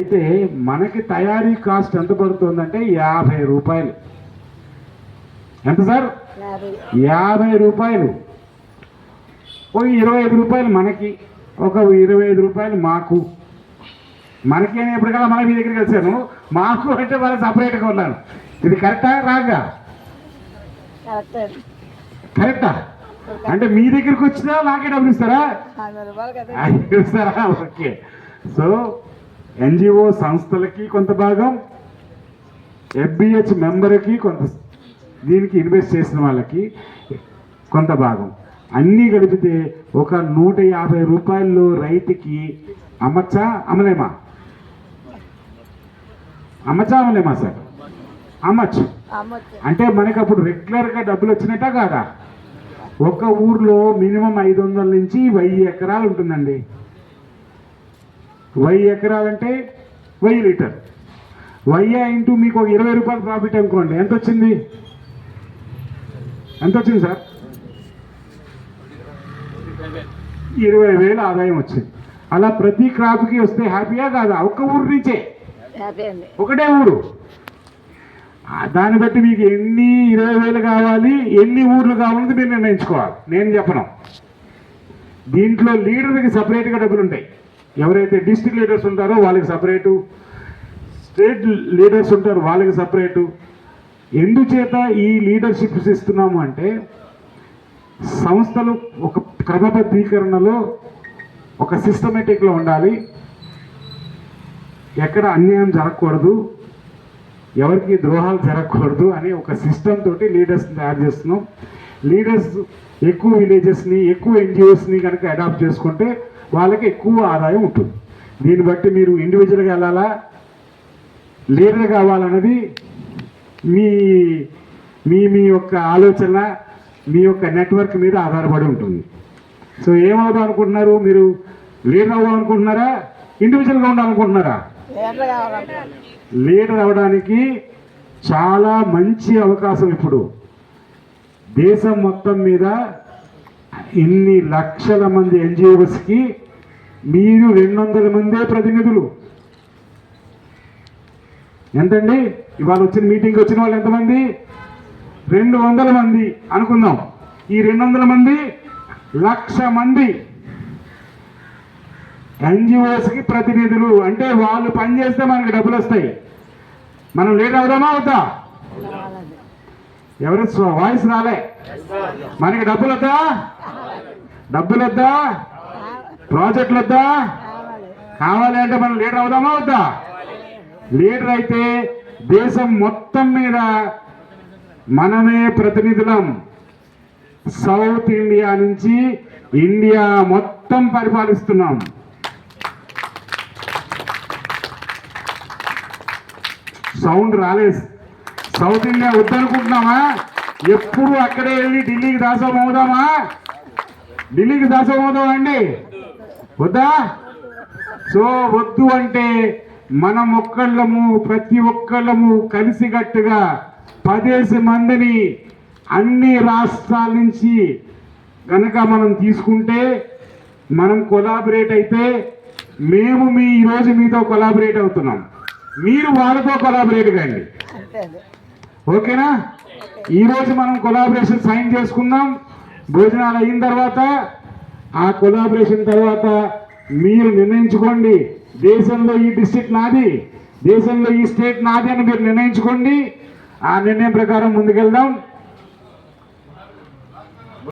అయితే మనకి తయారీ కాస్ట్ ఎంత పడుతుందంటే 50 రూపాయలు. ఎంత సార్? 50 రూపాయలు. ఒక 25 రూపాయలు మనకి, ఒక 25 రూపాయలు మాకు. మనకి అని ఎప్పటికల్లా మన మీ దగ్గరికి వచ్చాను, మాకు అంటే వాళ్ళకి సపరేట్గా ఉన్నాను. ఇది కరెక్టా రాగా? కరెక్టా? అంటే మీ దగ్గరికి వచ్చినా నాకే డబ్బులు ఇస్తారా? ఇస్తారా? ఓకే. సో ఎన్జిఓ సంస్థలకి కొంత భాగం, ఎఫ్బిహెచ్ మెంబర్కి కొంత, దీనికి ఇన్వెస్ట్ చేసిన వాళ్ళకి కొంత భాగం, అన్నీ గడిపితే ఒక 150 రూపాయలు రైతుకి అమ్మచ్చా అమ్మలేమా? అమ్మచ్చా అమ్మలేమా సార్? అమ్మచ్చు. అంటే మనకి అప్పుడు రెగ్యులర్గా డబ్బులు వచ్చినట్ట కాదా? ఒక ఊర్లో మినిమం 500 నుంచి 1000 ఎకరాలు ఉంటుందండి. 1000 ఎకరాలంటే 1000 లీటర్. 1000 ఇంటూ మీకు ఒక 20 రూపాయలు ప్రాఫిట్ అనుకోండి, ఎంత వచ్చింది? ఎంత వచ్చింది సార్? 20,000 ఆదాయం వచ్చింది. అలా ప్రతి క్రాప్కి వస్తే హ్యాపీయా కాదా? ఒక్క ఊరు నుంచే, ఒకటే ఊరు. దాన్ని బట్టి మీకు ఎన్ని 20,000 కావాలి, ఎన్ని ఊర్లు కావాలని మీరు నిర్ణయించుకోవాలి. నేను చెప్పను. దీంట్లో లీడర్కి సపరేట్గా డబ్బులు ఉంటాయి. ఎవరైతే డిస్ట్రిక్ట్ లీడర్స్ ఉంటారో వాళ్ళకి సపరేటు, స్టేట్ లీడర్స్ ఉంటారు వాళ్ళకి సపరేటు. ఎందుచేత ఈ లీడర్షిప్స్ ఇస్తున్నాము అంటే, సంస్థలు ఒక క్రమబద్ధీకరణలో, ఒక సిస్టమేటిక్లో ఉండాలి. ఎక్కడ అన్యాయం జరగకూడదు, ఎవరికి ద్రోహాలు జరగకూడదు అని ఒక సిస్టమ్ తోటి లీడర్స్ని తయారు చేస్తున్నాం. లీడర్స్ ఎక్కువ విలేజెస్ని, ఎక్కువ ఎన్జిఓస్ని కనుక అడాప్ట్ చేసుకుంటే వాళ్ళకి ఎక్కువ ఆదాయం ఉంటుంది. దీన్ని బట్టి మీరు ఇండివిజువల్గా వెళ్ళాలా, లీడర్ కావాలన్నది మీ మీ మీ యొక్క ఆలోచన, మీ యొక్క నెట్వర్క్ మీద ఆధారపడి ఉంటుంది. సో ఏమవుదాం అనుకుంటున్నారు మీరు? లీడర్ అవ్వడం అనుకుంటున్నారా, ఇండివిజువల్గా ఉండాలనుకుంటున్నారా? లీడర్ అవ్వడానికి చాలా మంచి అవకాశం. ఇప్పుడు దేశం మొత్తం మీద ఇన్ని లక్షల మంది ఎన్జిఓస్కి మీరు 200 మందే ప్రతినిధులు. ఎంతండి? ఇవాళ వచ్చిన మీటింగ్కి వచ్చిన వాళ్ళు ఎంతమంది? 200 మంది అనుకుందాం. ఈ 200 మంది 1,00,000 మంది ఎన్జిఓస్కి ప్రతినిధులు. అంటే వాళ్ళు పనిచేస్తే మనకి డబ్బులు వస్తాయి. మనం లీడర్ అవుదామా అవుతా? ఎవరి వాయిస్ రాలే? మనకి డబ్బులు వద్దా? డబ్బులు వద్దా? ప్రాజెక్టులు వద్దా? కావాలి అంటే మనం లీడర్ అవుదామా అవుతా? లీడర్ అయితే దేశం మొత్తం మీద మనమే ప్రతినిధులం. సౌత్ ఇండియా నుంచి ఇండియా మొత్తం పరిపాలిస్తున్నాం. సౌండ్ రాలేదు. సౌత్ ఇండియా వద్దనుకుంటున్నామా? ఎప్పుడు అక్కడే వెళ్ళి ఢిల్లీకి దాసం అవుదామా? ఢిల్లీకి దాసం అవుదామండి? వద్దా? సో వద్దు అంటే మనం ఒక్కళ్ళము, ప్రతి ఒక్కళ్ళము కలిసికట్టుగా 10 మందిని అన్ని రాష్ట్రాల నుంచి కనుక మనం తీసుకుంటే, మనం కొలాబరేట్ అయితే, మేము ఈరోజు మీతో కొలాబరేట్ అవుతున్నాం, మీరు వాళ్ళతో కొలాబరేట్ కండి. ఓకేనా? ఈరోజు మనం కొలాబరేషన్ సైన్ చేసుకుందాం. భోజనాలు అయిన తర్వాత, ఆ కొలాబరేషన్ తర్వాత మీరు నిర్ణయించుకోండి, దేశంలో ఈ డిస్ట్రిక్ట్ నాది, దేశంలో ఈ స్టేట్ నాది అని మీరు నిర్ణయించుకోండి. ఆ నిర్ణయం ప్రకారం ముందుకెళ్దాం.